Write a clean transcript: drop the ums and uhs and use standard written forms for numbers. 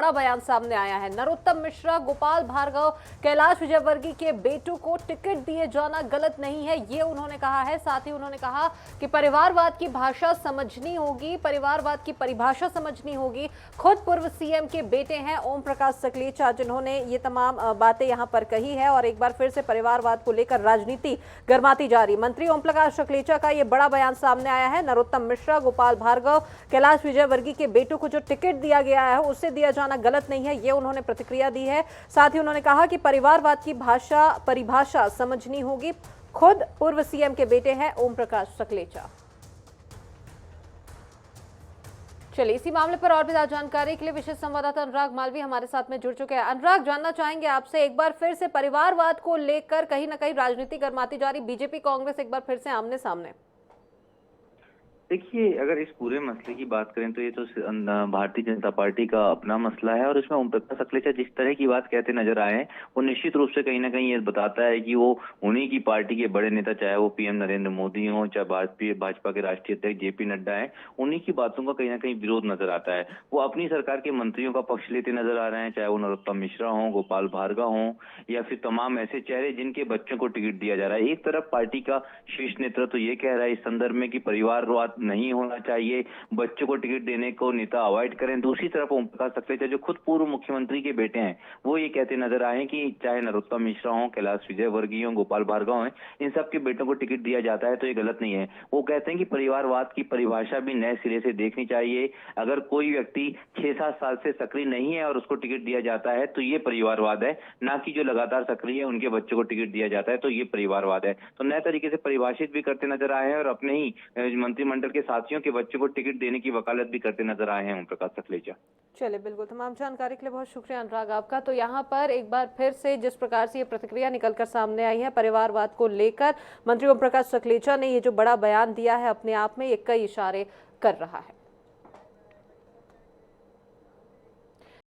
बड़ा बयान सामने आया है। नरोत्तम मिश्रा, गोपाल भार्गव, कैलाश विजयवर्गीय के बेटों को टिकट दिए जाना गलत नहीं है, ये उन्होंने कहा है। साथ ही उन्होंने कहा कि परिवारवाद की भाषा समझनी होगी, परिवारवाद की परिभाषा समझनी होगी। खुद पूर्व सीएम के बेटे हैं ओम प्रकाश सकलेचा, जिन्होंने ये तमाम बातें यहां पर कही है। और एक बार फिर से परिवारवाद को लेकर राजनीति गर्माती जा रही। मंत्री ओम प्रकाश सकलेचा का ये बड़ा बयान सामने आया है। नरोत्तम मिश्रा, गोपाल भार्गव, कैलाश विजयवर्गीय के बेटों को जो टिकट दिया गया है उससे दिया जाना गलत नहीं है, ये उन्होंने प्रतिक्रिया दी है। साथ ही उन्होंने कहा कि परिवारवाद की परिभाषा समझनी होगी। खुद पूर्व सीएम के बेटे हैं ओम प्रकाश सकलेचा। चलिए, इसी मामले पर और भी ज्यादा जानकारी के लिए विशेष संवाददाता अनुराग मालवी हमारे साथ में जुड़ चुके हैं। अनुराग, जानना चाहेंगे आपसे, एक बार फिर से परिवारवाद को लेकर कहीं ना कहीं राजनीति गर्माती जा रही, बीजेपी कांग्रेस एक बार फिर से आमने सामने। देखिए, अगर इस पूरे मसले की बात करें तो ये तो भारतीय जनता पार्टी का अपना मसला है। और इसमें ओम प्रकाश सकलेचा जिस तरह की बात कहते नजर आए हैं वो निश्चित रूप से कहीं ना कहीं ये बताता है कि वो उन्हीं की पार्टी के बड़े नेता, चाहे वो पीएम नरेंद्र मोदी हो, चाहे भाजपा के राष्ट्रीय अध्यक्ष जेपी नड्डा है, उन्हीं की बातों का कहीं ना कहीं विरोध नजर आता है। वो अपनी सरकार के मंत्रियों का पक्ष लेते नजर आ रहे हैं, चाहे वो नरोत्तम मिश्रा हो, गोपाल भार्गव हो, या फिर तमाम ऐसे चेहरे जिनके बच्चों को टिकट दिया जा रहा है। एक तरफ पार्टी का शीर्ष नेतृत्व तो ये कह रहा है इस संदर्भ में कि परिवारवाद नहीं होना चाहिए, बच्चों को टिकट देने को नेता अवॉइड करें। दूसरी तरफ ओम प्रकाश सकलेचा जो खुद पूर्व मुख्यमंत्री के बेटे हैं, वो ये कहते नजर आए कि चाहे नरोत्तम मिश्रा हो, कैलाश विजयवर्गीय हो, गोपाल भार्गव हैं, इन सब के बेटों को टिकट दिया जाता है तो ये गलत नहीं है। वो कहते हैं कि परिवारवाद की परिभाषा भी नए सिरे से देखनी चाहिए। अगर कोई व्यक्ति 6-7 साल से सक्रिय नहीं है और उसको टिकट दिया जाता है तो ये परिवारवाद है, ना कि जो लगातार सक्रिय है उनके बच्चों को टिकट दिया जाता है तो ये परिवारवाद है। तो नए तरीके से परिभाषित भी करते नजर आए हैं और अपने ही मंत्रिमंडल के साथियों के बच्चों को टिकट देने की वकालत भी करते नजर आए हैं ओम प्रकाश सकलेचा। चलिए, बिल्कुल, तमाम जानकारी के लिए बहुत शुक्रिया अनुराग आपका। तो यहाँ पर एक बार फिर से जिस प्रकार से ये प्रतिक्रिया निकलकर सामने आई है परिवारवाद को लेकर, मंत्री ओम प्रकाश सकलेचा ने ये जो बड़ा बयान दिया है अपने आप में ये कई इशारे कर रहा है।